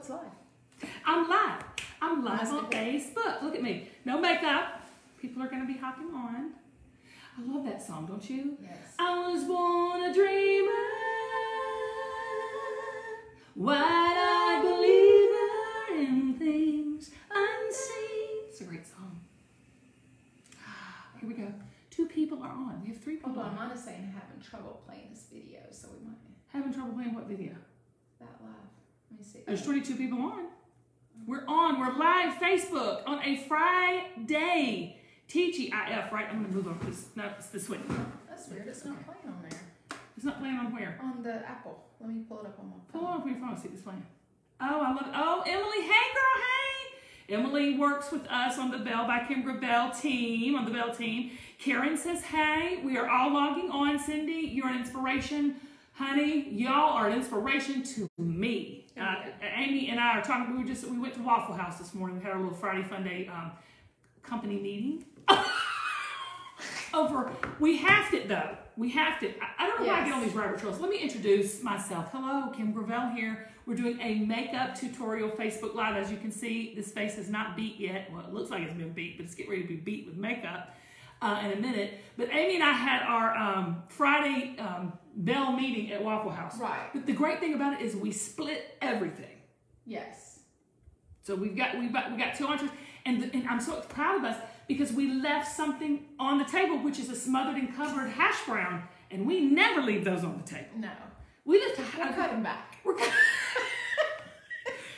What's live? I'm live. I'm live on Facebook. Look at me. No makeup. People are going to be hopping on. I love that song, don't you? Yes. I was born a dreamer, wide-eyed believer in things unseen. It's a great song. Here we go. 2 people are on. We have 3 people. Hold on, Mine is saying having trouble playing this video, so we might Having trouble playing what video? that live. Let me see. There's 22 people on. We're on. We're live Facebook on a Friday. TGIF, right? I'm going to move over this. No, it's this way. That's weird. It's not playing on there. It's not playing on where? On the Apple. Let me pull it up on my phone. Pull it up on your phone. See if it's playing. Oh, I love it. Oh, Emily. Hey, girl. Hey. Emily works with us on the Belle by Kimbra Belle team, on the Belle team. Karen says, hey. We are all logging on. Cindy, you're an inspiration. Honey, y'all are an inspiration to me. Amy and I are talking. We went to Waffle House this morning. We had our little Friday Fun Day company meeting. We have it though. We have it. I don't know why I get on these rabbit trails. Let me introduce myself. Hello, Kim Gravel here. We're doing a makeup tutorial Facebook Live. As you can see, this face is not beat yet. Well, it looks like it's been beat, but it's getting ready to be beat with makeup in a minute. But Amy and I had our Friday Belle meeting at Waffle House. Right. But the great thing about it is we split everything. Yes. So we've got 2 entrees, and I'm so proud of us because we left something on the table, which is a smothered and covered hash brown, and we never leave those on the table. No. We left We're cutting back. We're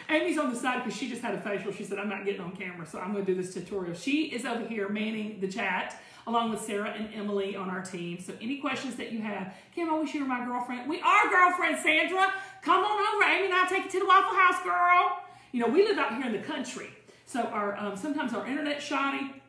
Amy's on the side because she just had a facial. She said, I'm not getting on camera, so I'm going to do this tutorial. She is over here manning the chat along with Sarah and Emily on our team. So any questions that you have, Kim, I wish you were my girlfriend. We are girlfriends, Sandra. Come on over. Amy and I'll take you to the Waffle House, girl. You know, we live out here in the country. So our sometimes our internet's shoddy.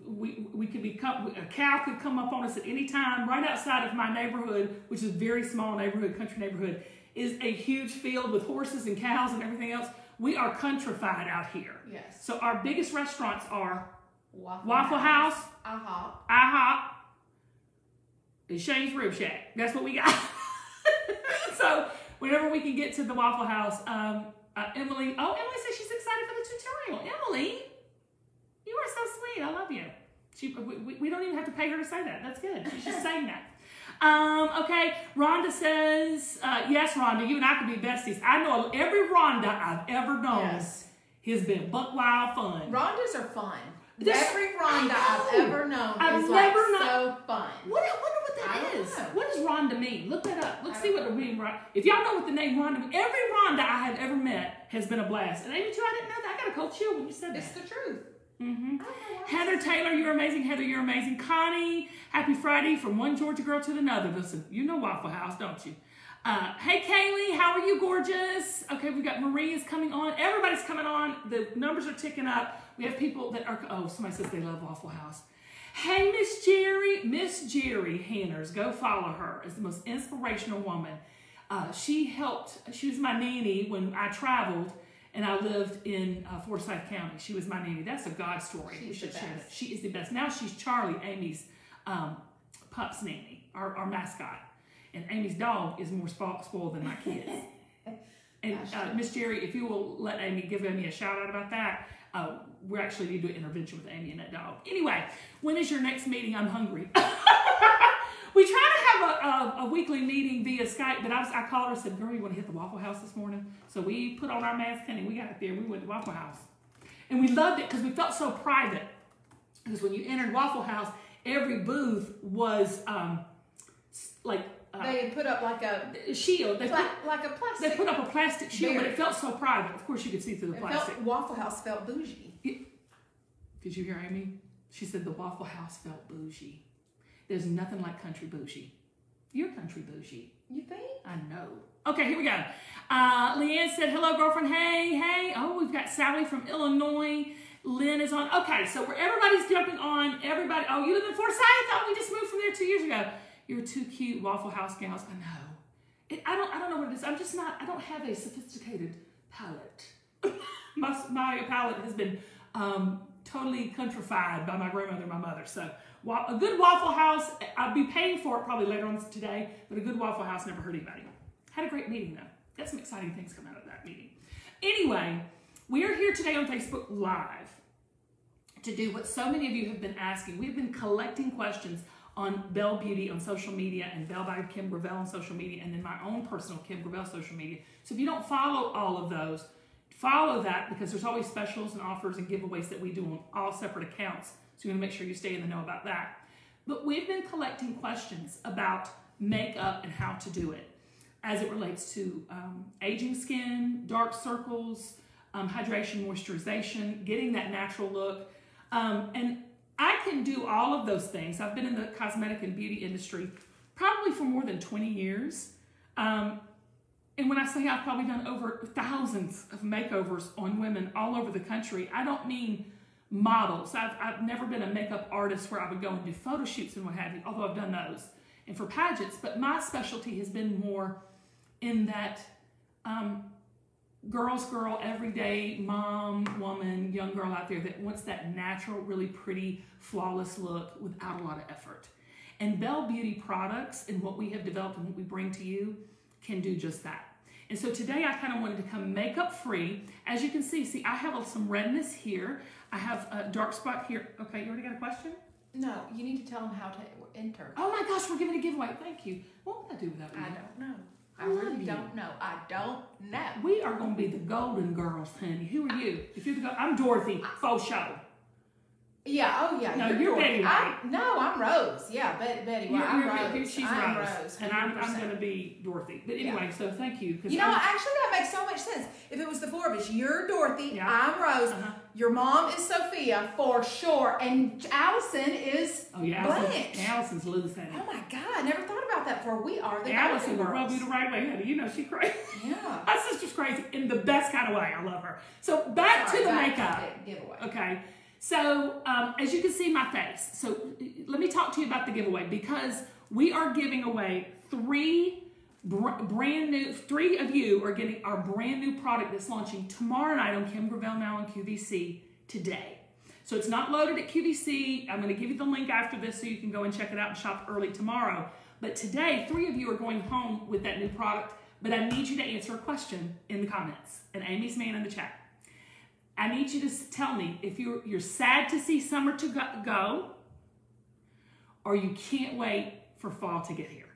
We could be, a cow could come up on us at any time. Right outside of my neighborhood, which is a very small neighborhood, country neighborhood, is a huge field with horses and cows and everything else. We are countrified out here. Yes. So our biggest restaurants are Waffle House, IHOP, and Shane's Rib Shack. That's what we got. So whenever we can get to the Waffle House, Emily says she's excited for the tutorial. Emily, you are so sweet. I love you. We don't even have to pay her to say that. That's good. She's just saying that. Okay, Rhonda says, yes, Rhonda, you and I could be besties. I know every Rhonda I've ever known has been buck wild fun. Rhondas are fun. Every Rhonda I've ever known is like so fun. I wonder what that is. What does Rhonda mean? Look that up. Let's see what the meaning. If y'all know what the name Rhonda means, every Rhonda I have ever met has been a blast. And Amy too, I didn't know that. I got a cold chill when you said that. It's the truth. Mm-hmm. Heather Taylor, you're amazing. Heather, you're amazing. Connie, happy Friday from one Georgia girl to another. Listen, you know Waffle House, don't you? Hey, Kaylee, how are you, gorgeous? Okay, we've got Maria's coming on. Everybody's coming on. The numbers are ticking up. We have people that are, somebody says they love Waffle House. Hey, Miss Jerry Hanners, go follow her. Is the most inspirational woman. She was my nanny when I traveled and I lived in Forsyth County. She was my nanny. That's a God story. We should share that. She is the best. Now she's Charlie, Amy's pup's nanny, our mascot. And Amy's dog is more spoiled than my kids. And Miss Jerry, if you will let give Amy a shout out about that, we actually need to do an intervention with Amy and that dog. Anyway, when is your next meeting? I'm hungry. We try to have a weekly meeting via Skype, but I called her and said, girl, you want to hit the Waffle House this morning? So we put on our masks and we got there. We went to Waffle House. And we loved it because we felt so private. Because when you entered Waffle House, every booth was they had put up like a shield. Like a plastic. They put up a plastic shield, but it felt so private. Of course, you could see through the plastic. Waffle House felt bougie. Did you hear Amy? She said the Waffle House felt bougie. There's nothing like country bougie. You're country bougie. You think? I know. Okay, here we go. Leanne said, hello, girlfriend. Hey. Oh, we've got Sally from Illinois. Lynn is on. Okay, so where everybody's jumping on, everybody. Oh, you live in Forsyth? Oh, we just moved from there 2 years ago. You're 2 cute Waffle House gals. I know. I don't know what it is. I'm just not. I don't have a sophisticated palate. my palate has been totally countrified by my grandmother and my mother. So a good Waffle House. I'll be paying for it probably later on today. But a good Waffle House never hurt anybody. Had a great meeting though. got some exciting things coming out of that meeting. Anyway, we are here today on Facebook Live to do what so many of you have been asking. We've been collecting questions on Belle Beauty on social media and Belle by Kim Gravel on social media, and then my own personal Kim Gravel social media. So if you don't follow all of those, follow that, because there's always specials and offers and giveaways that we do on all separate accounts. So you want to make sure you stay in the know about that. But we've been collecting questions about makeup and how to do it as it relates to aging skin, dark circles, hydration, moisturization, getting that natural look. And I can do all of those things. I've been in the cosmetic and beauty industry probably for more than 20 years. And when I say I've probably done over thousands of makeovers on women all over the country, I don't mean models. I've never been a makeup artist where I would go and do photo shoots and what have you, although I've done those, and for pageants. But my specialty has been more in that girl's girl, everyday mom, woman, young girl out there that wants that natural, really pretty, flawless look without a lot of effort. And Belle Beauty products and what we have developed and what we bring to you can do just that. And so today I kind of wanted to come makeup free. As you can see, I have some redness here. I have a dark spot here. Okay, you already got a question? No, you need to tell them how to enter. Oh my gosh, we're giving a giveaway. Thank you. What would I do without you? I don't know. I really don't know. I don't know. We are going to be the golden girls, honey. Who are you? If you're the I'm Dorothy. Faux show. Yeah. Oh yeah. No, you're Betty White. No, I'm Rose. Yeah, Betty White. I'm Rose. She's I'm Rose, and I'm going to be Dorothy. But anyway, so thank you. You know, actually, that makes so much sense. If it was the four of us, you're Dorothy. Yeah. I'm Rose. Your mom is Sophia for sure, and Allison is Blanche. Allison's loose, honey. Oh my God, I never thought about that before. We are the Allison will rub you the right way, honey. You know she's crazy. Yeah. My sister's crazy in the best kind of way. I love her. So back to the makeup. Giveaway. Okay. So as you can see my face, so let me talk to you about the giveaway, because we are giving away three of you are getting our brand new product that's launching tomorrow night on Kim Gravel Now on QVC today. So it's not loaded at QVC. I'm going to give you the link after this so you can go and check it out and shop early tomorrow. But today, 3 of you are going home with that new product, but I need you to answer a question in the comments, and Amy's man in the chat. I need you to tell me if you're sad to see summer to go, or you can't wait for fall to get here.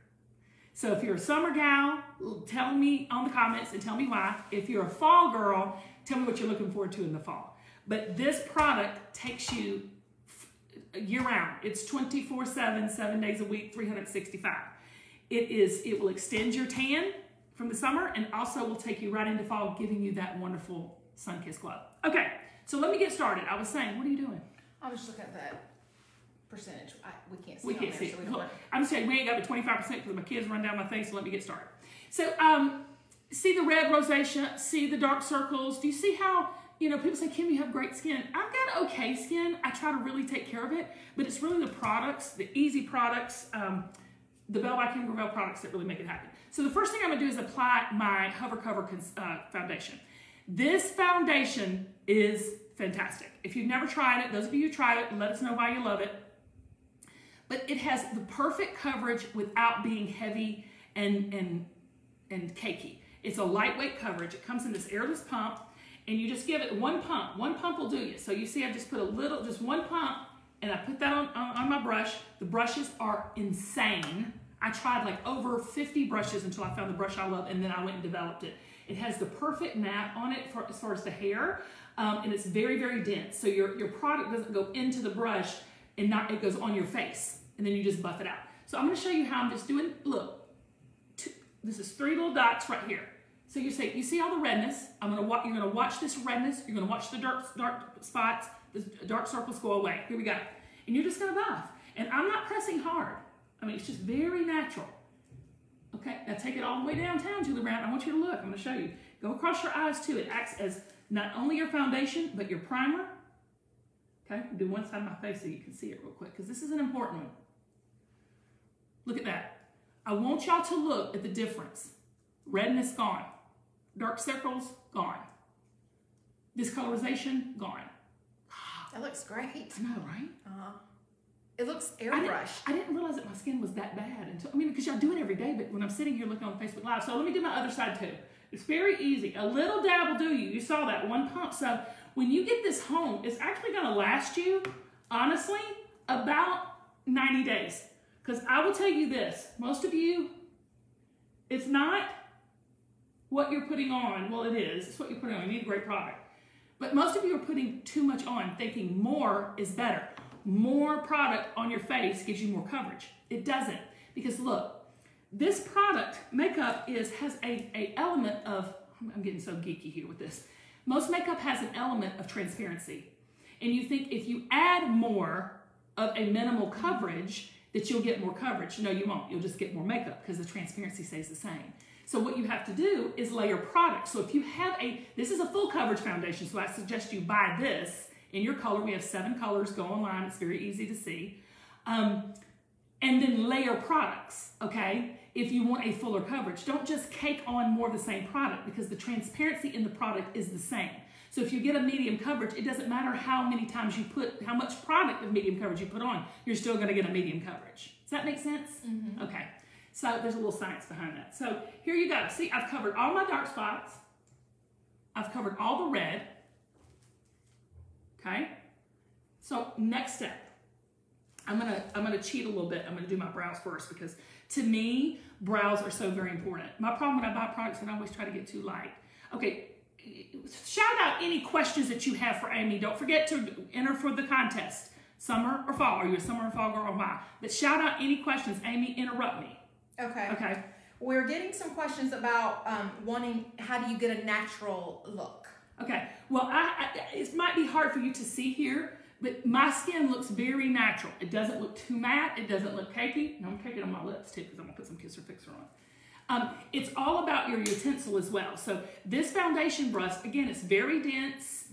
So if you're a summer gal, tell me on the comments and tell me why. If you're a fall girl, tell me what you're looking forward to in the fall. But this product takes you year-round. It's 24/7, 7 days a week, 365. It will extend your tan from the summer, and also will take you right into fall, giving you that wonderful sun-kissed glow. Okay, so let me get started. I was saying, what are you doing? I was just looking at that percentage. We can't see. We can't see it. I'm just saying we ain't got the 25% because my kids run down my face. So let me get started. So see the red rosacea, see the dark circles. Do you see how, people say, Kim, you have great skin. I've got okay skin. I try to really take care of it, but it's really the products, the easy products, the Belle by Kim Gravel products that really make it happen. So the first thing I'm gonna do is apply my Hover Cover foundation. This foundation is fantastic. If you've never tried it, those of you who tried it, let us know why you love it. But it has the perfect coverage without being heavy and cakey. It's a lightweight coverage. It comes in this airless pump, and you just give it one pump. One pump will do you. So you see I've just put just one pump, and I put that on my brush. The brushes are insane. I tried like over 50 brushes until I found the brush I love, and then I went and developed it. It has the perfect mat on it as far as the hair, and it's very, very dense. So your product doesn't go into the brush, and it goes on your face, and then you just buff it out. So I'm gonna show you how I'm just doing, look, this is 3 little dots right here. So you see all the redness. You're gonna watch this redness, you're gonna watch the dark spots, the dark circles go away. Here we go. And you're just gonna buff. And I'm not pressing hard. I mean, it's just very natural. Okay, now take it all the way downtown to the round. I want you to look, I'm gonna show you. Go across your eyes too. It acts as not only your foundation, but your primer. Okay, I'll do one side of my face so you can see it real quick, because this is an important one. Look at that. I want y'all to look at the difference. Redness gone. Dark circles gone. Discolorization gone. That looks great. I know, right? It looks airbrushed. I didn't realize that my skin was that bad until, because y'all do it every day, but when I'm sitting here looking on Facebook Live, so let me do my other side too. It's very easy. A little dab will do you. You saw that one pump. So when you get this home, it's actually going to last you, honestly, about 90 days. Because I will tell you this, most of you, it's not what you're putting on. Well, it is. It's what you're putting on. You need a great product. But most of you are putting too much on, thinking more is better. More product on your face gives you more coverage. It doesn't. Because look, this product, makeup, has a element of, I'm getting so geeky here with this. Most makeup has an element of transparency. And you think if you add more of a minimal coverage, that you'll get more coverage. No, you won't. You'll just get more makeup because the transparency stays the same. So what you have to do is layer product. So if you have this is a full coverage foundation, so I suggest you buy this in your color. We have 7 colors. Go online. It's very easy to see. And then layer products, okay? If you want a fuller coverage. Don't just cake on more of the same product because the transparency in the product is the same. So if you get a medium coverage, it doesn't matter how many times you put, how much product of medium coverage you put on, you're still going to get a medium coverage. Does that make sense? Mm-hmm. Okay. So there's a little science behind that. So here you go. See, I've covered all my dark spots. I've covered all the red. Okay. So next step. I'm gonna cheat a little bit. I'm gonna do my brows first because to me, brows are so very important. My problem when I buy products is I always try to get too light. Okay. Shout out any questions that you have for Amy. Don't forget to enter for the contest. Summer or fall? Are you a summer or fall girl or why? But shout out any questions. Amy, interrupt me. Okay. Okay. We're getting some questions about wanting, how do you get a natural look? Okay. Well, it might be hard for you to see here, but my skin looks very natural. It doesn't look too matte. It doesn't look cakey. And I'm caking on my lips too because I'm going to put some Kisser Fixer on. It's all about your utensil as well. So this foundation brush, again, it's very dense.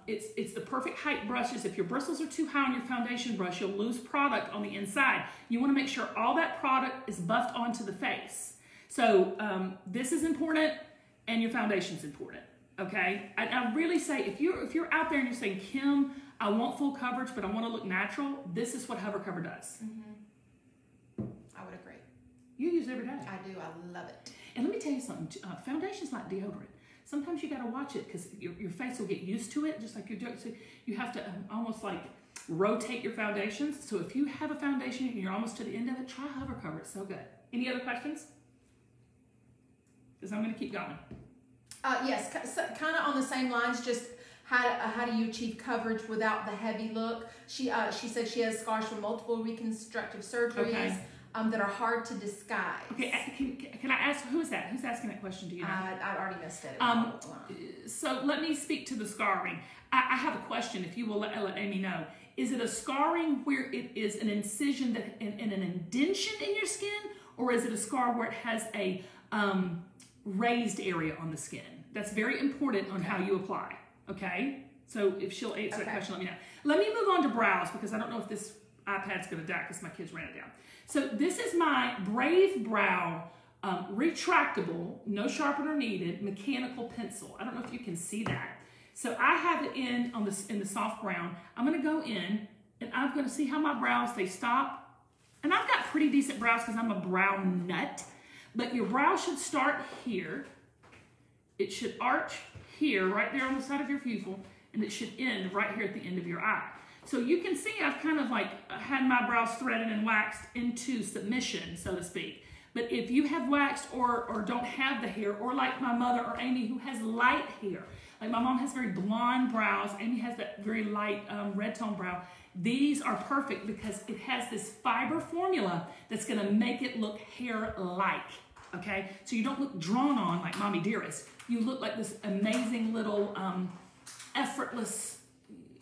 It's the perfect height brushes. If your bristles are too high on your foundation brush, you'll lose product on the inside. You want to make sure all that product is buffed onto the face. So this is important and your foundation's important, okay? I really say, if you're out there and you're saying, Kim, I want full coverage, but I want to look natural, this is what Hover Cover does. Mm-hmm. I would agree. You use it every day. I do. I love it. And let me tell you something. Foundation's like deodorant. Sometimes you got to watch it because your face will get used to it, just like your so you have to almost like rotate your foundations. So if you have a foundation and you're almost to the end of it, try Hover Cover. It's so good. Any other questions? Because I'm going to keep going. Yes, kind of on the same lines, just how do you achieve coverage without the heavy look? She said she has scars from multiple reconstructive surgeries. Okay. That are hard to disguise. Okay, can I ask, who is that? Who's asking that question? Do you know? I already missed it. So let me speak to the scarring. I have a question, if you will let Amy know. Is it a scarring where it is an incision that in an indention in your skin, or is it a scar where it has a raised area on the skin? That's very important on how you apply, okay? So if she'll answer that question, let me know. Let me move on to brows because I don't know if this iPad's going to die because my kids ran it down. So this is my Brave Brow retractable, no sharpener needed, mechanical pencil. I don't know if you can see that. So I have it in the soft brown. I'm going to go in and I'm going to see how my brows, they stop. And I've got pretty decent brows because I'm a brow nut. But your brow should start here. It should arch here, right there on the side of your pupil. And it should end right here at the end of your eye. So you can see I've kind of like had my brows threaded and waxed into submission, so to speak. But if you have waxed or don't have the hair, or like my mother or Amy who has light hair, like my mom has very blonde brows, Amy has that very light red tone brow, these are perfect because it has this fiber formula that's gonna make it look hair-like, okay? So you don't look drawn on like Mommy Dearest. You look like this amazing little effortless,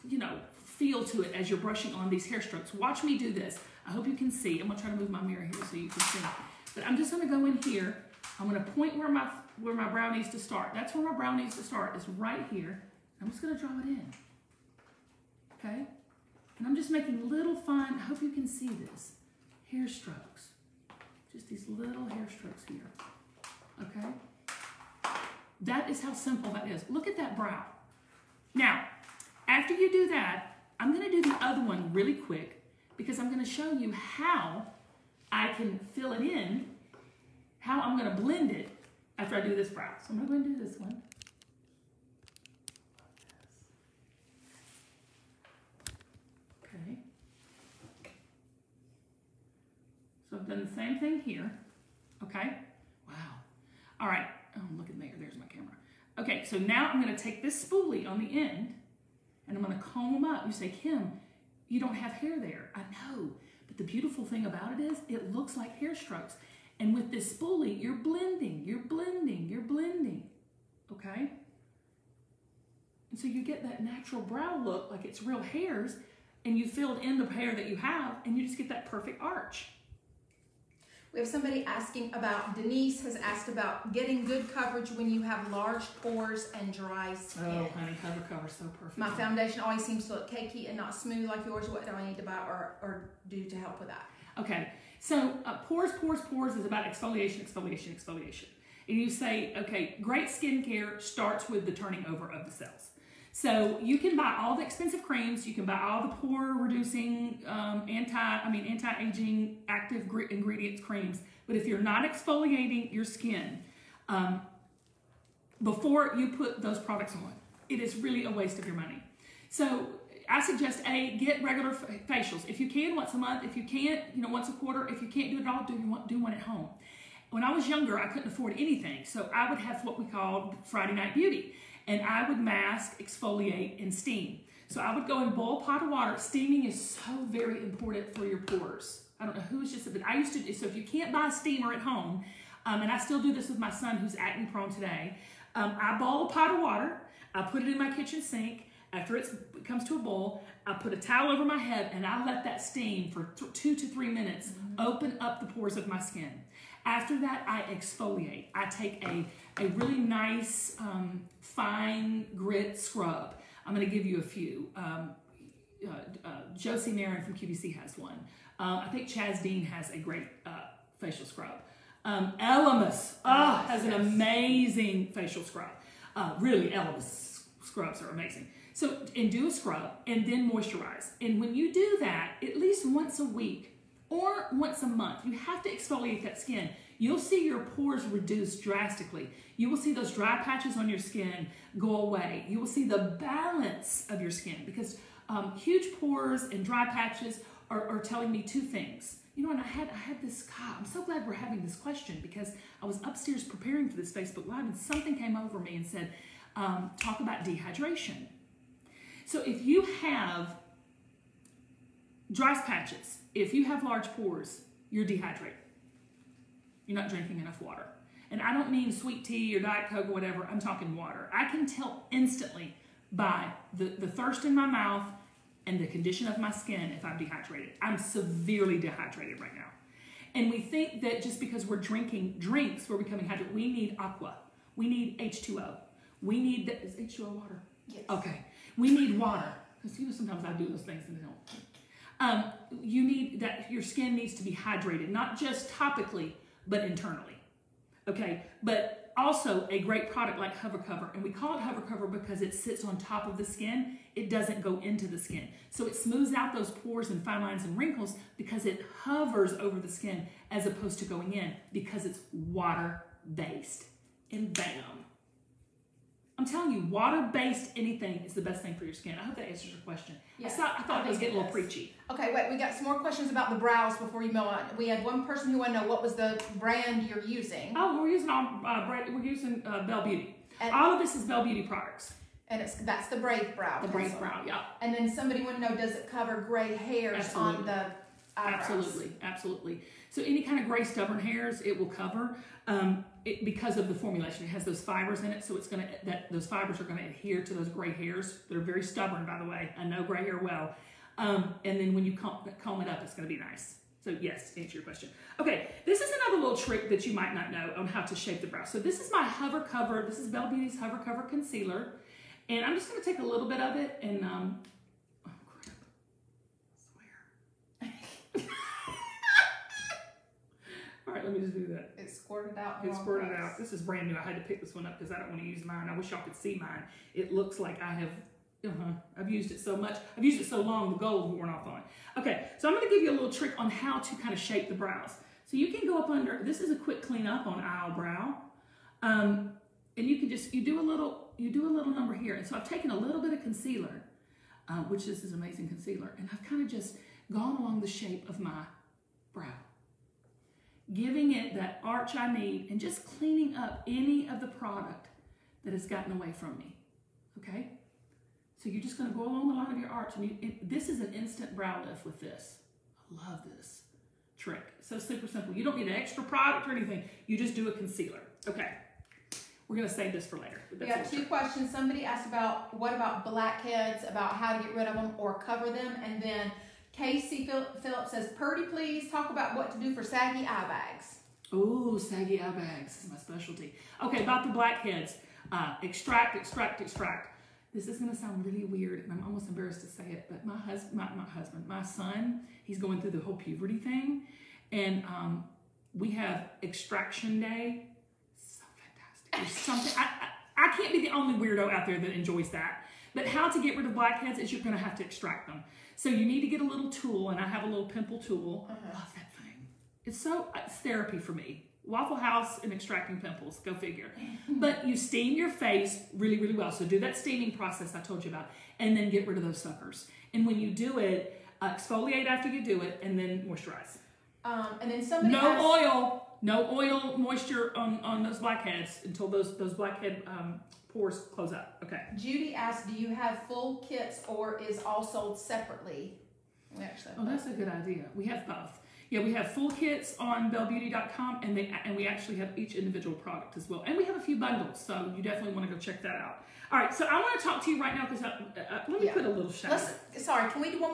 you know, feel to it as you're brushing on these hair strokes. Watch me do this. I hope you can see. I'm gonna try to move my mirror here so you can see. But I'm just gonna go in here. I'm gonna point where my brow needs to start. That's where my brow needs to start, is right here. I'm just gonna draw it in, okay? And I'm just making little fine, I hope you can see this, hair strokes. Just these little hair strokes here, okay? That is how simple that is. Look at that brow. Now, after you do that, I'm going to do the other one really quick because I'm going to show you how I can fill it in, how I'm going to blend it, after I do this brow. So I'm going to go and do this one. Okay. So I've done the same thing here. Okay. Wow. All right. Oh, look at there. There's my camera. Okay, so now I'm going to take this spoolie on the end and I'm going to comb them up. You say, Kim, you don't have hair there. I know. But the beautiful thing about it is it looks like hair strokes. And with this spoolie, you're blending, you're blending, you're blending. Okay? And so you get that natural brow look like it's real hairs, and you filled in the hair that you have, and you just get that perfect arch. We have somebody asking about, Denise has asked about getting good coverage when you have large pores and dry skin. Oh, honey, cover so perfect. My foundation always seems to look cakey and not smooth like yours. What do I need to buy or do to help with that? Okay, so pores is about exfoliation. And you say, okay, great skincare starts with the turning over of the cells. So you can buy all the expensive creams, you can buy all the pore reducing, anti-aging active ingredients creams, but if you're not exfoliating your skin before you put those products on, it is really a waste of your money. So I suggest get regular facials. If you can, once a month. If you can't, once a quarter. If you can't do it all, do one at home. When I was younger, I couldn't afford anything, so I would have what we called Friday Night Beauty. And I would mask, exfoliate, and steam. So I would go and boil a pot of water. Steaming is so very important for your pores. I don't know who was just, but I used to, so if you can't buy a steamer at home, and I still do this with my son who's acne prone today, I boil a pot of water, I put it in my kitchen sink. After it comes to a boil, I put a towel over my head and I let that steam for 2 to 3 minutes, open up the pores of my skin. After that, I exfoliate. I take a really nice fine grit scrub. I'm going to give you a few. Josie Marin from QVC has one. I think Chaz Dean has a great facial scrub. Elemis has an amazing facial scrub. Really, Elemis scrubs are amazing. So, and do a scrub and then moisturize. And when you do that, at least once a week or once a month, you have to exfoliate that skin. You'll see your pores reduce drastically. You will see those dry patches on your skin go away. You will see the balance of your skin because huge pores and dry patches are telling me two things. And I had this, God, I'm so glad we're having this question because I was upstairs preparing for this Facebook Live and something came over me and said, talk about dehydration. So if you have dry patches, if you have large pores, you're dehydrated. You're not drinking enough water. And I don't mean sweet tea or Diet Coke or whatever. I'm talking water. I can tell instantly by the thirst in my mouth and the condition of my skin if I'm dehydrated. I'm severely dehydrated right now. And we think that just because we're drinking drinks, we're becoming hydrated. We need aqua. We need H2O. We need, is H2O water? Yes. Okay. We need water. Because sometimes I do those things and they don't. You need that, your skin needs to be hydrated, not just topically, but internally. Okay, but also a great product like Hover Cover, and we call it Hover Cover because it sits on top of the skin. It doesn't go into the skin. So it smooths out those pores and fine lines and wrinkles because it hovers over the skin as opposed to going in because it's water-based. And bam. I'm telling you, water-based anything is the best thing for your skin. I hope that answers your question. Yes, I thought it was getting a little preachy. Okay, wait, we got some more questions about the brows before you move on. We had one person who wanted to know what was the brand you're using. Oh, we're using Belle Beauty. And all of this is Belle Beauty products. And that's the Brave Brow. The Brave Brow, yeah. And then somebody wanted to know, does it cover gray hairs on the eyebrows? Absolutely, absolutely. So any kind of gray stubborn hairs, it will cover. Because of the formulation, it has those fibers in it, so it's those fibers are going to adhere to those gray hairs. They're very stubborn, by the way. I know gray hair well. And then when you comb it up, it's going to be nice. So yes, to answer your question. Okay, this is another little trick that you might not know on how to shape the brow. So this is my Hover Cover. This is Belle Beauty's Hover Cover Concealer. And I'm just going to take a little bit of it and, oh crap, I swear. All right, let me just do that. It squirted out. It squirted out. This is brand new. I had to pick this one up because I don't want to use mine. I wish y'all could see mine. It looks like I have, I've used it so much. I've used it so long, the gold worn off on it. Okay, so I'm going to give you a little trick on how to kind of shape the brows. So you can go up under, this is a quick clean up on eyebrow. And you can just, you do a little number here. And so I've taken a little bit of concealer, which this is amazing concealer, and I've kind of just gone along the shape of my brow, giving it that arch I need and just cleaning up any of the product that has gotten away from me, okay? So you're just gonna go along the line of your arch, and this is an instant brow lift with this. I love this trick. So super simple. You don't need an extra product or anything. You just do a concealer. Okay, we're gonna save this for later. We got two questions. Somebody asked about what about blackheads, about how to get rid of them or cover them, and then Casey Phillips says, Purdy, please talk about what to do for saggy eye bags. Oh, saggy eye bags. This is my specialty. Okay, about the blackheads. Extract. This is going to sound really weird, and I'm almost embarrassed to say it, but my son, he's going through the whole puberty thing, and we have extraction day. So fantastic. There's something, I can't be the only weirdo out there that enjoys that. But how to get rid of blackheads is you're going to have to extract them. So you need to get a little tool, and I have a little pimple tool. Love that thing. It's therapy for me. Waffle House and extracting pimples, go figure. But you steam your face really, really well. So do that steaming process I told you about, and then get rid of those suckers. And when you do it, exfoliate after you do it, and then moisturize. And then somebody no oil moisture on those blackheads until those blackhead pores close up. Okay. Judy asked, do you have full kits or is all sold separately? We actually have that's a good idea. We have both. Yeah, we have full kits on bellebeauty.com, and we actually have each individual product as well. And we have a few bundles, so you definitely want to go check that out. All right, so I want to talk to you right now because let me put a little shadow. Sorry, can we do one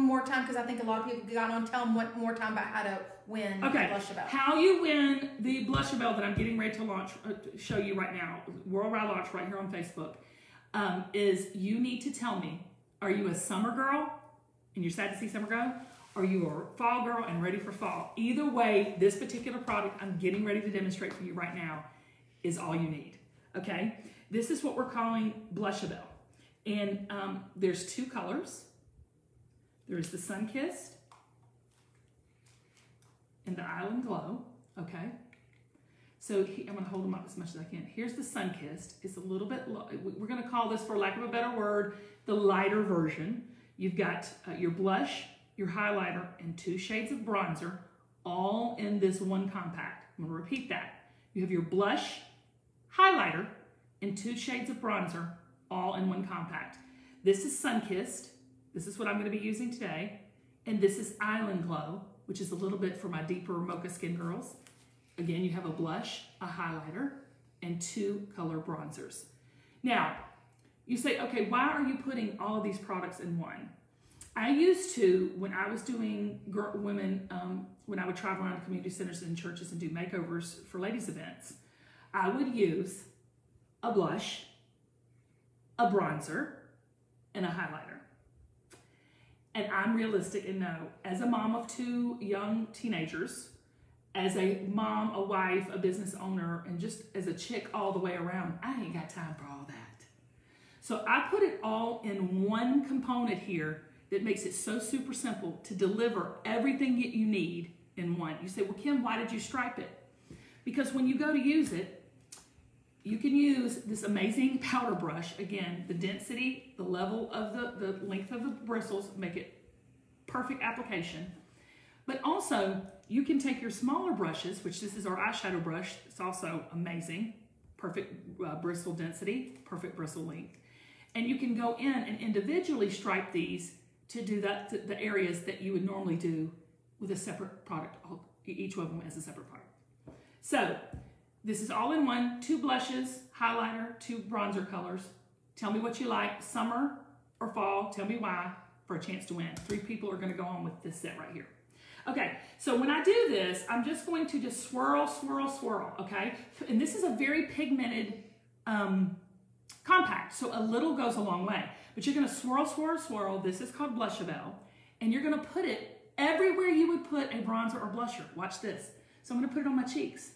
more time? Because I think a lot of people got on. Tell them one more time about how to win the Blushabelle. How you win the Blushabelle that I'm getting ready to launch, show you right now, worldwide launch right here on Facebook, is you need to tell me, are you a summer girl and you're sad to see summer go? Or you are a fall girl and ready for fall? Either way, this particular product I'm getting ready to demonstrate for you right now is all you need, okay? This is what we're calling Blushabelle. And there's two colors. There's the Sun-Kissed and the Island Glow, okay? So I'm gonna hold them up as much as I can. Here's the Sun-Kissed. It's a little bit low. We're gonna call this, for lack of a better word, the lighter version. You've got your blush, your highlighter, and 2 shades of bronzer, all in this one compact. I'm gonna repeat that. You have your blush, highlighter, and 2 shades of bronzer, all in one compact. This is Sun-Kissed. This is what I'm gonna be using today. And this is Island Glow, which is a little bit for my deeper mocha skin girls. Again, you have a blush, a highlighter, and 2 color bronzers. Now, you say, okay, why are you putting all of these products in one? I used to, when I was doing women, when I would travel around to community centers and churches and do makeovers for ladies events, I would use a blush, a bronzer, and a highlighter. And I'm realistic and know, as a mom of 2 young teenagers, as a mom, a wife, a business owner, and just as a chick all the way around, I ain't got time for all that. So I put it all in one component here that makes it so super simple to deliver everything that you need in one. You say, well, Kim, why did you stripe it? Because when you go to use it, you can use this amazing powder brush. Again, the density, the level of the length of the bristles make it perfect application. But also, you can take your smaller brushes, which this is our eyeshadow brush. It's also amazing. Perfect bristle density, perfect bristle length. And you can go in and individually stripe these to do that, the areas that you would normally do with a separate product, each of them as a separate product. So this is all in one, 2 blushes, highlighter, 2 bronzer colors. Tell me what you like, summer or fall, tell me why, for a chance to win. 3 people are gonna go on with this set right here. Okay, so when I do this, I'm just going to just swirl, swirl, swirl, okay? And this is a very pigmented compact, so a little goes a long way. But you're gonna swirl, swirl, swirl. This is called Blushabelle. And you're gonna put it everywhere you would put a bronzer or blusher. Watch this. So I'm gonna put it on my cheeks.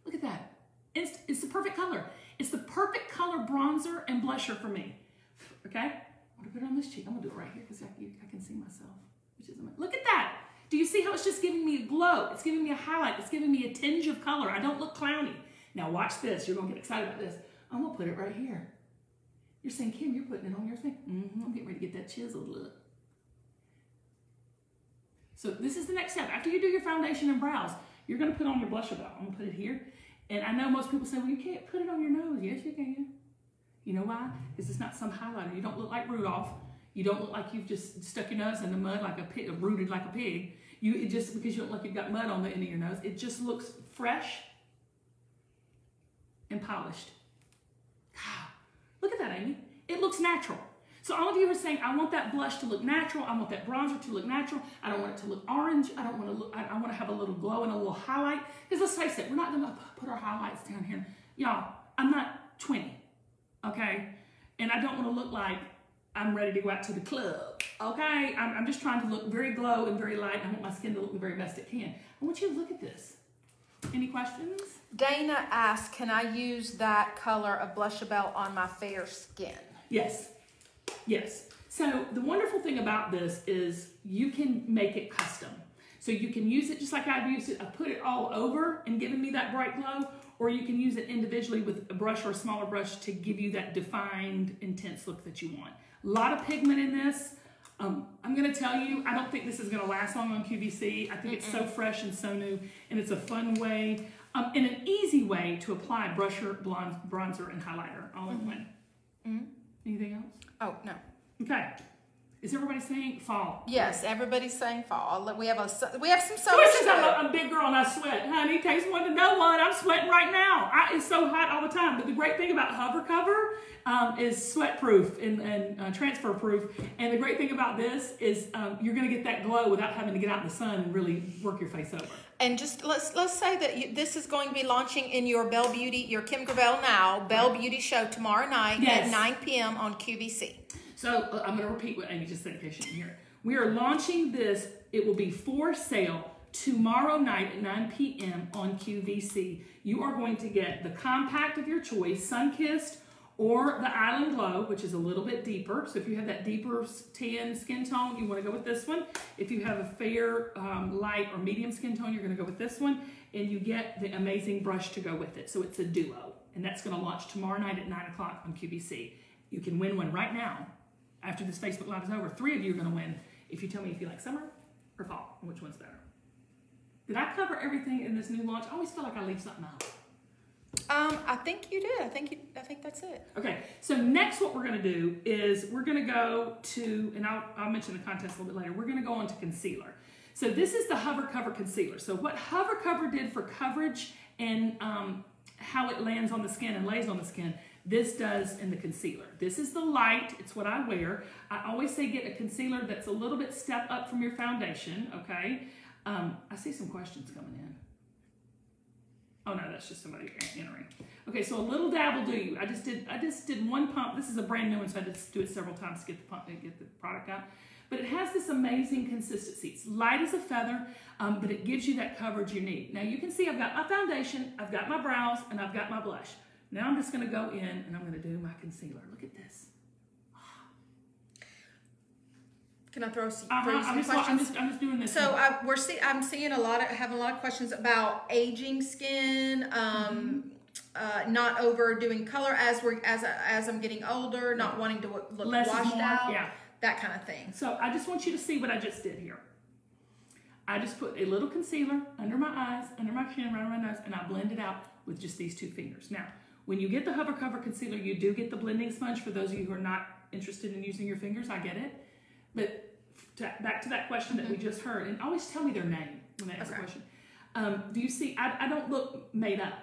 Look at that. It's the perfect color. It's the perfect color bronzer and blusher for me. Okay? I'm gonna put it on this cheek. I'm gonna do it right here because I can see myself. Look at that. Do you see how it's just giving me a glow? It's giving me a highlight. It's giving me a tinge of color. I don't look clowny. Now watch this. You're going to get excited about this. I'm going to put it right here. You're saying, Kim, you're putting it on your thing. I'm getting ready to get that chiseled look. So this is the next step. After you do your foundation and brows, you're going to put on your Blushabelle. I'm going to put it here. And I know most people say, well, you can't put it on your nose. Yes, you can. You know why? Because it's not some highlighter. You don't look like Rudolph. You don't look like you've just stuck your nose in the mud like a pig, rooted like a pig. It just because you don't look like you've got mud on the end of your nose, it just looks fresh and polished. Look at that, Amy. It looks natural. So all of you are saying, I want that blush to look natural. I want that bronzer to look natural. I don't want it to look orange. I don't want to look, I want to have a little glow and a little highlight. Because let's face it, we're not going to put our highlights down here. Y'all, I'm not 20, okay? And I don't want to look like I'm ready to go out to the club, okay? I'm just trying to look very glow and very light. I want my skin to look the very best it can. I want you to look at this. Any questions? Dana asked, can I use that color of Blushabelle on my fair skin? Yes. Yes. So the wonderful thing about this is you can make it custom. So you can use it just like I've used it. I put it all over and given me that bright glow, or you can use it individually with a brush or a smaller brush to give you that defined, intense look that you want. A lot of pigment in this. I'm going to tell you, I don't think this is going to last long on QVC. I think it's so fresh and so new, and it's a fun way and an easy way to apply brusher, bronzer, and highlighter all in one. Anything else? Oh, no. Okay. Is everybody saying fall? Yes, everybody's saying fall. We have some summer. I'm a big girl and I sweat. Honey, takes one to know one. I'm sweating right now. It's so hot all the time. But the great thing about Hover Cover is sweat proof and transfer proof. And the great thing about this is you're going to get that glow without having to get out in the sun and really work your face over. And just let's say that this is going to be launching in your Belle Beauty, your Kim Gravel Now Belle Beauty show tomorrow night at 9 p.m. on QVC. So I'm going to repeat what Amy just said in case you didn't hear it. We are launching this. It will be for sale tomorrow night at 9 p.m. on QVC. You are going to get the compact of your choice, Sun-Kissed, or the Island Glow, which is a little bit deeper. So if you have that deeper tan skin tone, you want to go with this one. If you have a fair, light, or medium skin tone, you're going to go with this one. And you get the amazing brush to go with it. So it's a duo. And that's going to launch tomorrow night at 9 o'clock on QVC. You can win one right now. After this Facebook Live is over, 3 of you are going to win if you tell me if you like summer or fall and which one's better. Did I cover everything in this new launch? I always feel like I leave something out. I think you did. I think that's it. Okay, so next what we're going to do is we're going to go to, and I'll mention the contest a little bit later, we're going to go on to concealer. So this is the Hover Cover Concealer. So what Hover Cover did for coverage and how it lands on the skin and lays on the skin, this does in the concealer. This is the light. It's what I wear. I always say get a concealer that's a little bit step up from your foundation, okay? I see some questions coming in. Oh no, that's just somebody entering. Okay, so a little dab will do you. I just did one pump. This is a brand new one, so I just do it several times to get the pump and get the product out. But it has this amazing consistency. It's light as a feather, but it gives you that coverage you need. Now you can see I've got my foundation, I've got my brows, and I've got my blush. Now I'm just going to go in and I'm going to do my concealer. Look at this. Can I throw some I'm questions? I'm just doing this. So I'm seeing having a lot of questions about aging skin, not overdoing color as I'm getting older, not wanting to look less washed out, yeah, that kind of thing. So I just want you to see what I just did here. I just put a little concealer under my eyes, under my chin, around my nose, and I blend it out with just these 2 fingers. Now, when you get the Hover Cover Concealer, you do get the blending sponge. For those of you who are not interested in using your fingers, I get it. But back to that question that we just heard, and always tell me their name when they ask a question. Do you see, I don't look made up.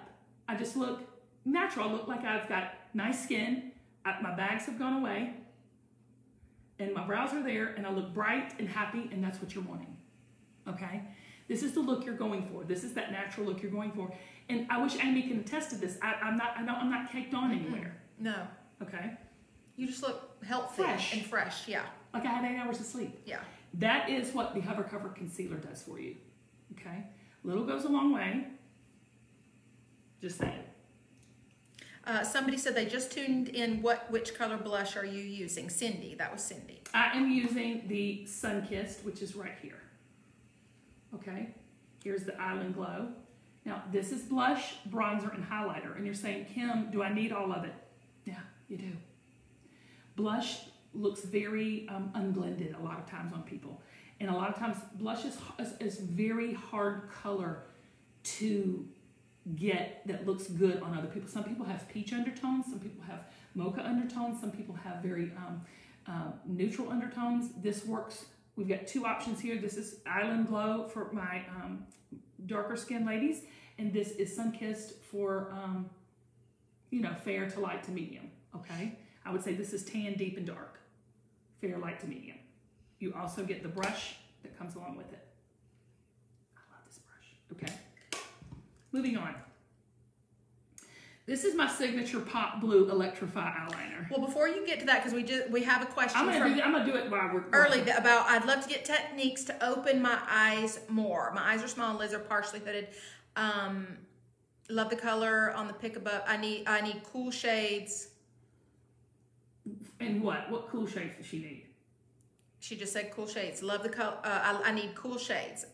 I just look natural. I look like I've got nice skin. My bags have gone away. And my brows are there, and I look bright and happy, and that's what you're wanting. Okay? This is the look you're going for. This is that natural look you're going for. And I wish Amy can attest to this. I'm not caked on anywhere. No. Okay? You just look healthy and fresh, yeah. Like I had 8 hours of sleep. Yeah. That is what the Hover Cover Concealer does for you. Okay? Little goes a long way. Just saying. Somebody said they just tuned in. Which color blush are you using? Cindy. That was Cindy. I am using the Sun-Kissed, which is right here. Okay? Here's the Island Glow. Now, this is blush, bronzer, and highlighter. And you're saying, Kim, do I need all of it? Yeah, you do. Blush looks very unblended a lot of times on people. And a lot of times, blush is very hard color to get that looks good on other people. Some people have peach undertones. Some people have mocha undertones. Some people have very neutral undertones. This works. We've got two options here. This is Island Glow for my darker skin ladies. And this is Sunkissed for, fair to light to medium. Okay? I would say this is tan, deep, and dark. Fair, light to medium. You also get the brush that comes along with it. I love this brush. Okay. Moving on. This is my signature Pop Blue Electrify eyeliner. Well, before you get to that, because we have a question I'm gonna do it while we're early about I'd love to get techniques to open my eyes more. My eyes are small, lids are partially hooded. Love the color on the pick above. I need cool shades. And what cool shades does she need? She just said cool shades. Love the color. I need cool shades.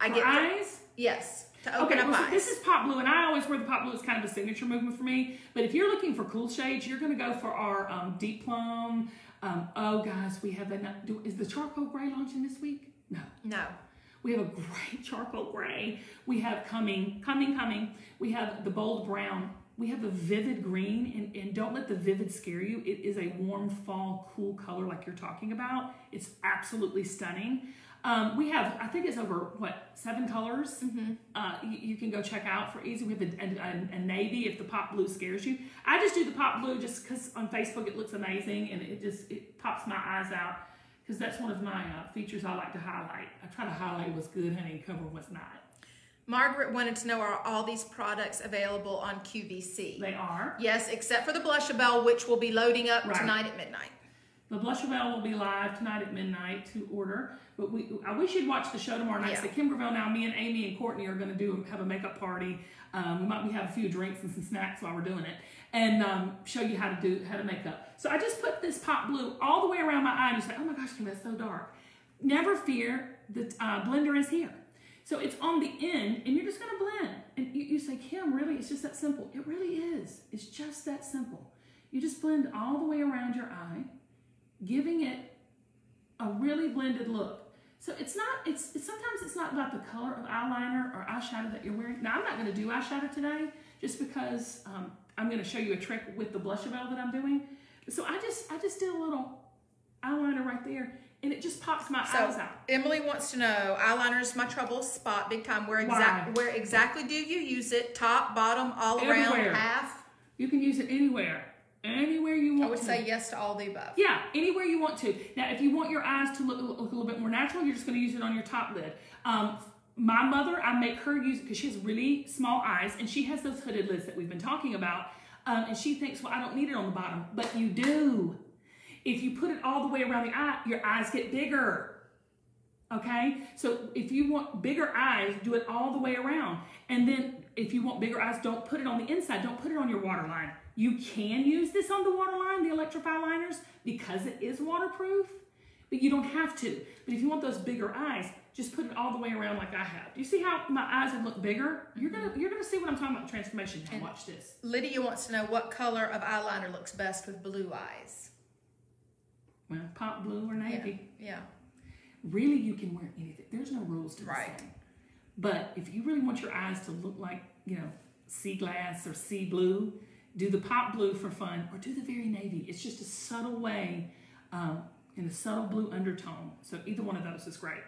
Eyes? Yes. To open up eyes. So this is Pop Blue, and I always wear the Pop Blue. It's kind of a signature movement for me. But if you're looking for cool shades, you're going to go for our Deep Plum. Guys, we have is the charcoal gray launching this week? No. We have a great charcoal gray. We have coming. We have the bold brown. We have the vivid green, and don't let the vivid scare you. It is a warm fall, cool color like you're talking about. It's absolutely stunning. We have, I think it's over, 7 colors you can go check out for easy. We have a navy if the Pop Blue scares you. I just do the Pop Blue just because on Facebook it looks amazing, and it pops my eyes out because that's one of my features I like to highlight. I try to highlight what's good, honey, and cover what's not. Margaret wanted to know, are all these products available on QVC? They are. Yes, except for the Blushabelle, which will be loading up tonight at midnight. The Blushabelle will be live tonight at midnight to order. But I wish you'd watch the show tomorrow night. So Kim Gravel, now me and Amy and Courtney are going to have a makeup party. We might have a few drinks and some snacks while we're doing it, and show you how to make up. So I just put this Pop Blue all the way around my eye, and you say, "Oh my gosh, Kim, that's so dark." Never fear, the blender is here. So it's on the end, and you're just going to blend. And you say, Kim, really? It's just that simple. It really is. It's just that simple. You just blend all the way around your eye, giving it a really blended look. So sometimes it's not about the color of eyeliner or eyeshadow that you're wearing. Now, I'm not going to do eyeshadow today just because I'm going to show you a trick with the Blushabelle that I'm doing. So I just did a little eyeliner right there, and it just pops my eyes out. Emily wants to know, eyeliner is my trouble spot big time. Where exactly do you use it? Top, bottom, all around, half? You can use it anywhere. Anywhere you want to. I would say yes to all the above. Yeah, anywhere you want to. Now, if you want your eyes to look a little bit more natural, you're just going to use it on your top lid. My mother, I make her use it because she has really small eyes, and she has those hooded lids that we've been talking about. And she thinks, well, I don't need it on the bottom. But you do. If you put it all the way around the eye, your eyes get bigger. Okay? So if you want bigger eyes, do it all the way around. And then if you want bigger eyes, don't put it on the inside. Don't put it on your waterline. You can use this on the waterline, the Electrify liners, because it is waterproof, but you don't have to. But if you want those bigger eyes, just put it all the way around like I have. Do you see how my eyes have looked bigger? You're gonna see what I'm talking about, transformation. Now watch this. Lydia wants to know what color of eyeliner looks best with blue eyes. Well, Pop Blue or navy. Yeah. Really, you can wear anything. There's no rules to this thing. But if you really want your eyes to look like, sea glass or sea blue, do the Pop Blue for fun, or do the very navy. It's just a subtle way in a subtle blue undertone. So either one of those is great.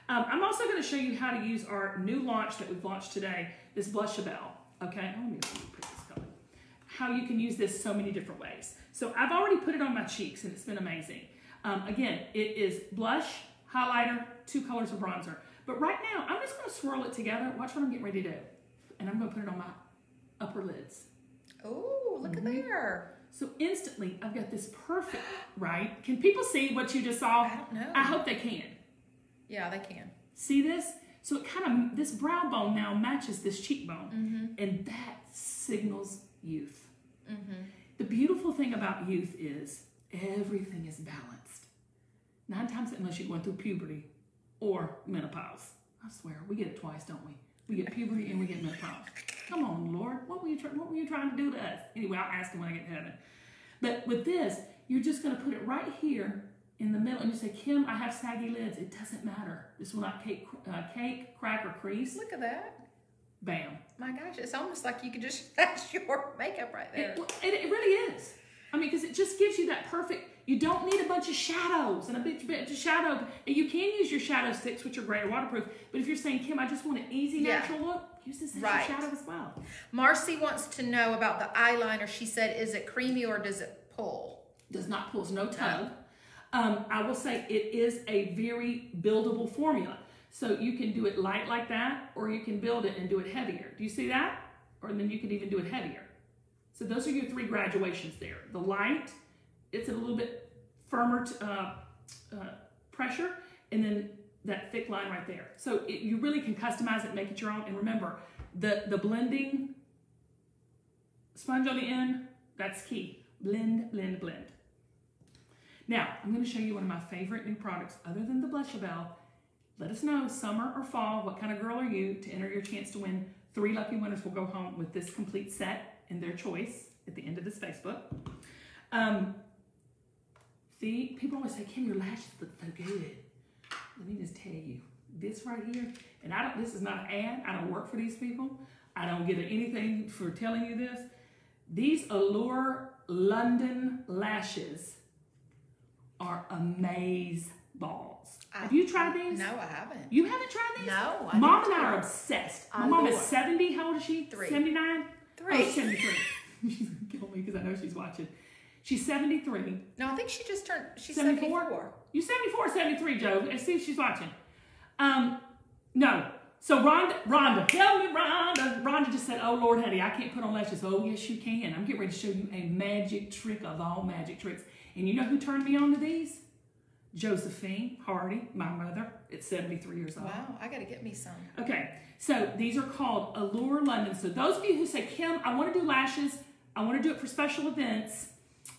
I'm also going to show you how to use our new launch that we've launched today, this Blushabelle. Okay, let me put this color. How you can use this so many different ways. So I've already put it on my cheeks, and it's been amazing. Again, it is blush, highlighter, 2 colors of bronzer. But right now, I'm just going to swirl it together. Watch what I'm getting ready to do. And I'm going to put it on my upper lids. Oh, look at there. So instantly, I've got this perfect, right? Can people see what you just saw? I don't know. I hope they can. Yeah, they can. See this? So it kind of, this brow bone now matches this cheekbone. And that signals youth. The beautiful thing about youth is everything is balanced. 9 times, unless you're going through puberty or menopause. I swear, we get it twice, don't we? We get puberty and we get menopause. Come on, Lord. What were you trying to do to us? Anyway, I'll ask him when I get to heaven. But with this, you're just going to put it right here in the middle. And you say, Kim, I have saggy lids. It doesn't matter. This will not cake, crack, or crease. Look at that. Bam. My gosh, it's almost like you could just, that's your makeup right there. It really is. I mean, because it just gives you that perfect, you don't need a bunch of shadows and a bit of shadow. And you can use your shadow sticks, which are great, or waterproof. But if you're saying, Kim, I just want an easy, natural look, use this as your shadow as well. Marcy wants to know about the eyeliner. She said, is it creamy or does it pull? Does not pull. It's no tug. I will say it is a very buildable formula. So you can do it light like that, or you can build it and do it heavier. Do you see that? Or then you can even do it heavier. So those are your 3 graduations there. The light, it's a little bit firmer pressure, and then that thick line right there. So you really can customize it, make it your own. And remember, the blending sponge on the end, that's key. Blend, blend, blend. Now, I'm going to show you one of my favorite new products other than the Blushabelle. Let us know, summer or fall, what kind of girl are you, to enter your chance to win. 3 lucky winners will go home with this complete set in their choice at the end of this Facebook. People always say, Kim, your lashes look so good. Let me just tell you, this right here, and this is not an ad, I don't work for these people. I don't get anything for telling you this. These Allure London lashes are amaze balls. Have you tried these? No, I haven't. You haven't tried these? No, Mom and I are obsessed. My mom is 70. How old is she? 3. 79? 3. Oh, 73. She's going to kill me because I know she's watching. She's 73. No, I think she just turned, she's 74? 74. You 74 or 73, Joe? Let's see if she's watching. No. So Rhonda, tell me, Rhonda. Rhonda just said, oh, Lord, honey, I can't put on lashes. Oh, yes, you can. I'm getting ready to show you a magic trick of all magic tricks. And you know who turned me on to these? Josephine Hardy, my mother, at 73 years old. Wow, I got to get me some. Okay, so these are called Allure London. So those of you who say, Kim, I want to do lashes, I want to do it for special events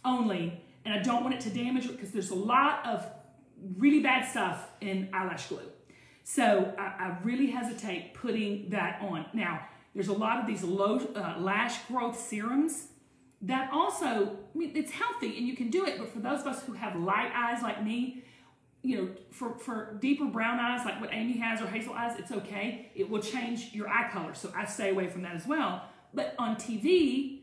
only, and I don't want it to damage it because there's a lot of really bad stuff in eyelash glue. So I really hesitate putting that on. Now, there's a lot of these low lash growth serums that also, I mean, it's healthy and you can do it, but for those of us who have light eyes like me, you know, for deeper brown eyes like what Amy has or hazel eyes, it's okay. It will change your eye color, so I stay away from that as well. But on TV,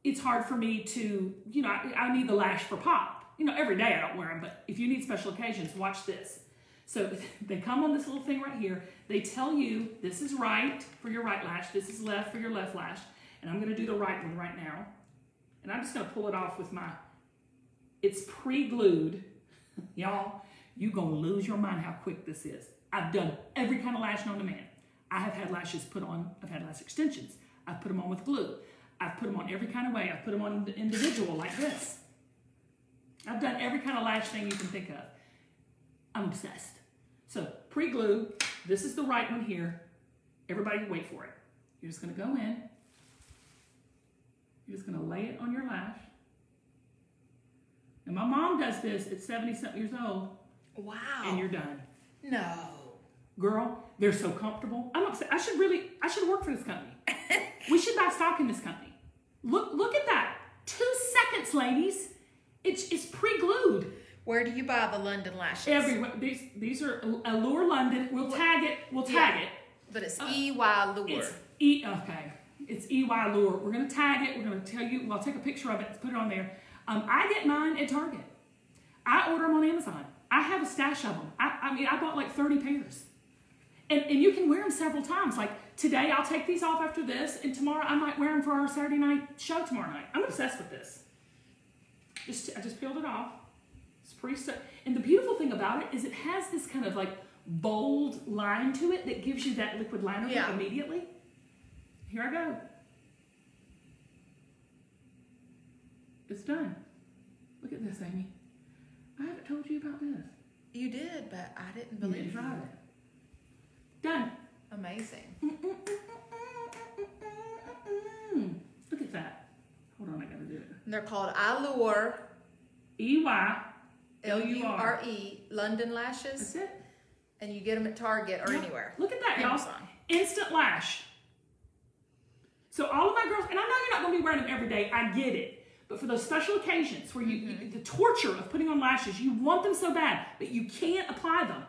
it's hard for me to, you know, I need the lash for pop. You know, every day I don't wear them, but if you need special occasions, watch this. So they come on this little thing right here. They tell you this is right for your right lash, this is left for your left lash. And I'm going to do the right one right now. And I'm just going to pull it off with it's pre-glued. Y'all, you're going to lose your mind how quick this is. I've done every kind of lash known to man. I have had lashes put on, I've had lash extensions. I've put them on with glue. I've put them on every kind of way. I've put them on individual like this. I've done every kind of lash thing you can think of. I'm obsessed. So pre-glue, this is the right one here. Everybody wait for it. You're just going to go in. You're just going to lay it on your lash. And my mom does this at 70-something years old. Wow. And you're done. No. Girl, they're so comfortable. I'm upset. I should work for this company. We should buy stock in this company. Look at that. 2 seconds, ladies. It's pre-glued. Where do you buy the London lashes? Everywhere. These are Allure London. We'll tag it. But it's EY Allure. Okay. It's EY Allure. We're going to tag it. We're going to tell you. Well, I'll take a picture of it and put it on there. I get mine at Target. I order them on Amazon. I have a stash of them. I mean, I bought like 30 pairs. And you can wear them several times. Like today, I'll take these off after this, and tomorrow I might wear them for our Saturday night show tomorrow night. I'm obsessed with this. I just peeled it off. It's pretty and the beautiful thing about it is it has this kind of like bold line to it that gives you that liquid liner look immediately. Here I go. It's done. Look at this, Amy. I haven't told you about this. You did, but I didn't believe you. Tried it. Done. Amazing. Look at that. Hold on, I gotta do it. And they're called Allure. EY Allure Lure London lashes. That's it. And you get them at Target or anywhere. Look at that, y'all. Instant lash. So all of my girls, and I know you're not going to be wearing them every day. I get it. But for those special occasions where the torture of putting on lashes, you want them so bad, but you can't apply them.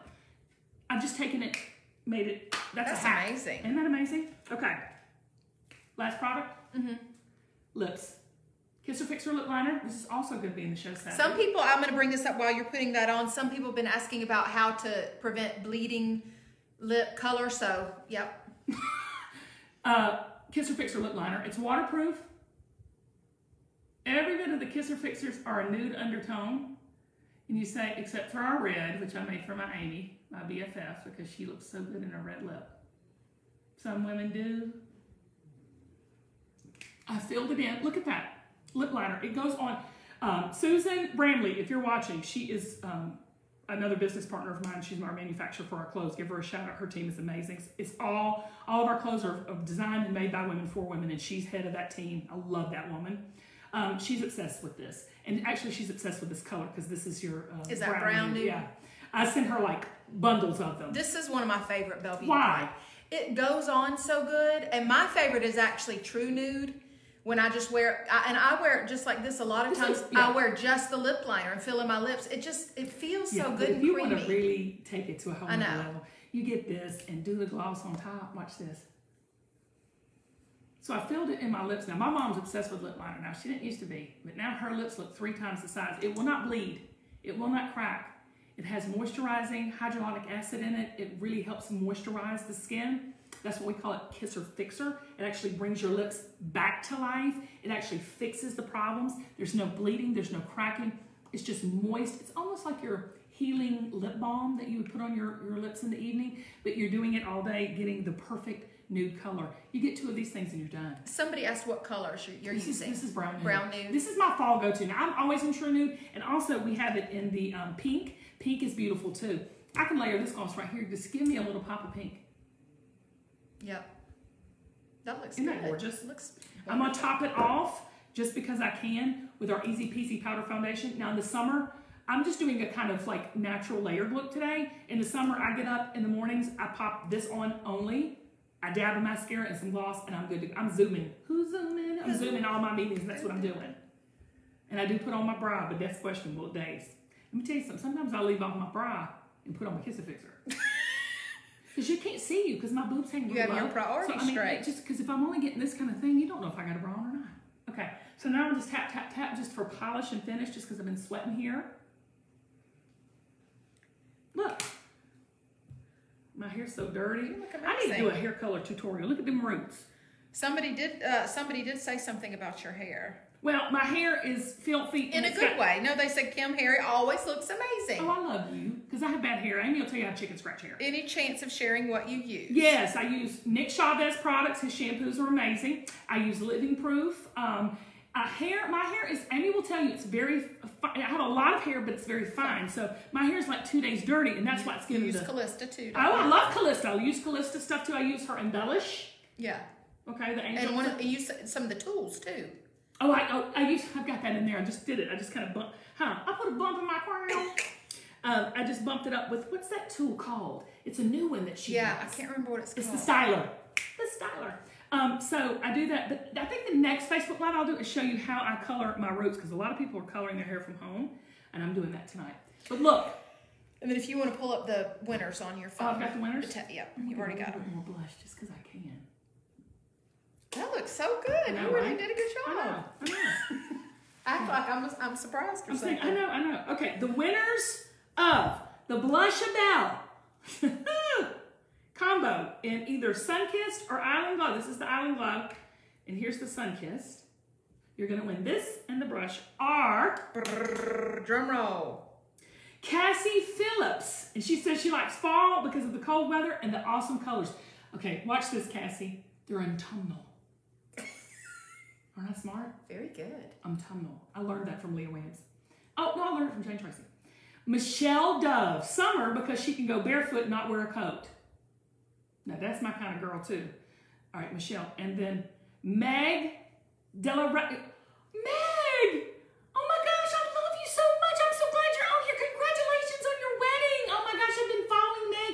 I've just taken it, made it. That's a hack. Amazing. Isn't that amazing? Okay. Last product. Lips. Kisser Fixer lip liner. This is also going to be in the show Saturday. Some people, I'm going to bring this up while you're putting that on. Some people have been asking about how to prevent bleeding lip color. So, yep. Kisser Fixer lip liner. It's waterproof. Every bit of the Kisser Fixers are a nude undertone. And you say, except for our red, which I made for my Amy, my BFF, because she looks so good in her red lip. Some women do. I filled it in. Look at that. Lip liner. It goes on. Susan Bramley, if you're watching, she is another business partner of mine. She's our manufacturer for our clothes. Give her a shout out. Her team is amazing. It's all of our clothes are designed and made by women for women, and she's head of that team. I love that woman. She's obsessed with this, and actually she's obsessed with this color because this is your is that brown nude? Yeah, I sent her like bundles of them. This is one of my favorite Belle Beauty. Why? It goes on so good, and my favorite is actually True Nude. When I just wear, and I wear it just like this a lot of times. I wear just the lip liner and fill in my lips. It feels so good and creamy. If you want to really take it to a whole other level, you get this and do the gloss on top. Watch this. So I filled it in my lips. Now, my mom's obsessed with lip liner now. She didn't used to be, but now her lips look 3 times the size. It will not bleed. It will not crack. It has moisturizing hyaluronic acid in it. It really helps moisturize the skin. That's what we call it, Kisser Fixer. It actually brings your lips back to life. It actually fixes the problems. There's no bleeding. There's no cracking. It's just moist. It's almost like your healing lip balm that you would put on your lips in the evening, but you're doing it all day, getting the perfect nude color. You get 2 of these things and you're done. Somebody asked what colors you're using. This is brown nude. Brown nude. This is my fall go-to. Now, I'm always in True Nude, and also we have it in the pink. Pink is beautiful too. I can layer this gloss right here. Just give me a little pop of pink. Yep. That looks Isn't good. that gorgeous? Looks I'm going to top it off just because I can with our Easy Peasy Powder Foundation. Now in the summer, I'm just doing a kind of like natural layered look today. In the summer, I get up in the mornings, I pop this on only. I dab a mascara and some gloss, and I'm good to go. I'm zooming. Who's zooming? I'm zooming all my meetings, and that's what I'm doing. And I do put on my bra, but that's questionable days. Let me tell you something. Sometimes I leave off my bra and put on my Kisser Fixer. Because you can't see you because my boobs hang low. You have your priorities straight. Just because if I'm only getting this kind of thing, you don't know if I got a bra on or not. Okay, so now I'm just tap, tap, tap just for polish and finish just because I've been sweating here. Look. My hair's so dirty. I need to do a hair color tutorial. Look at them roots. Somebody did say something about your hair. Well, my hair is filthy. In a good way. No, they said Kim hair always looks amazing. Oh, I love you. Because I have bad hair. Amy will tell you I have chicken scratch hair. Any chance of sharing what you use? Yes, I use Nick Chavez products. His shampoos are amazing. I use Living Proof. My hair is, Amy will tell you, it's very, I have a lot of hair, but it's very fine. So my hair is like 2 days dirty, and that's why it's giving me the... Callista too. Oh, I love Callista. I use Callista stuff too. I use her Embellish. Yeah. Okay, the angel. And you use some of the tools too. Oh, I've got that in there. I just did it. I just kind of bumped. I put a bump in my crown. I just bumped it up with, what's that tool called? It's a new one that she has. I can't remember what it's called. It's the styler. The styler. So I do that, but I think the next Facebook Live I'll do is show you how I color my roots, because a lot of people are coloring their hair from home, and I'm doing that tonight. But look. And then if you want to pull up the winners on your phone. Oh, I've got the winners? You've already got them. More blush just because I can. That looks so good. You really did a good job. I know. I feel like I'm surprised or something. I know. Okay, the winners of the Blushabelle combo in either Sunkissed or Island Glow. This is the Island Glow, and here's the Sunkissed. You're going to win this and the brush are... Drum roll. Cassie Phillips. And she says she likes fall because of the cold weather and the awesome colors. Okay, watch this, Cassie. They're autumnal. Aren't I smart? Very good. Autumnal. I learned that from Leah Williams. Oh, no, I learned it from Jane Tracy. Michelle Dove. Summer because she can go barefoot and not wear a coat. Now, that's my kind of girl, too. All right, Michelle. And then Meg Della... Meg! Oh, my gosh, I love you so much. I'm so glad you're on here. Congratulations on your wedding. Oh, my gosh, I've been following Meg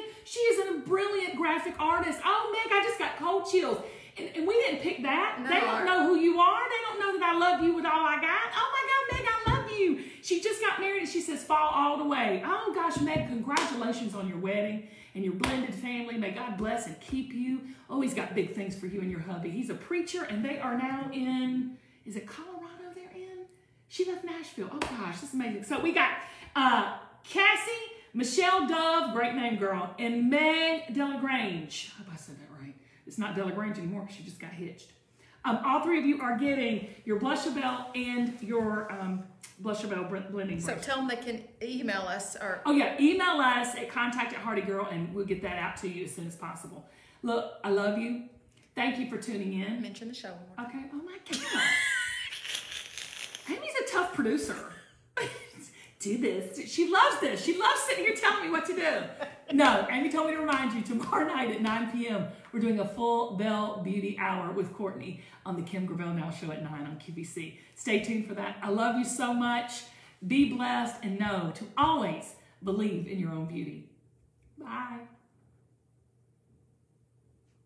graphic artist. Oh, Meg, I just got cold chills. And we didn't pick that. No. They don't know who you are. They don't know that I love you with all I got. Oh my God, Meg, I love you. She just got married and she says, fall all the way. Oh gosh, Meg, congratulations on your wedding and your blended family. May God bless and keep you. Oh, he's got big things for you and your hubby. He's a preacher and they are now in, is it Colorado they're in? She left Nashville. Oh gosh, this is amazing. So we got Cassie, Michelle Dove, great name girl, and Meg Delagrange. I hope I said that right. It's not Delagrange anymore because she just got hitched. All three of you are getting your Blushabelle and your Blushabelle blending brush. So tell them they can email us or... Oh yeah, email us at contact@HardyGirl and we'll get that out to you as soon as possible. Look, I love you. Thank you for tuning in. Mention the show more. Okay, oh my God. Amy's a tough producer. Do this. She loves this. She loves sitting here telling me what to do. No, Amy told me to remind you, tomorrow night at 9 p.m., we're doing a full Belle Beauty hour with Courtney on the Kim Gravel Now Show at 9 on QVC. Stay tuned for that. I love you so much. Be blessed and know to always believe in your own beauty.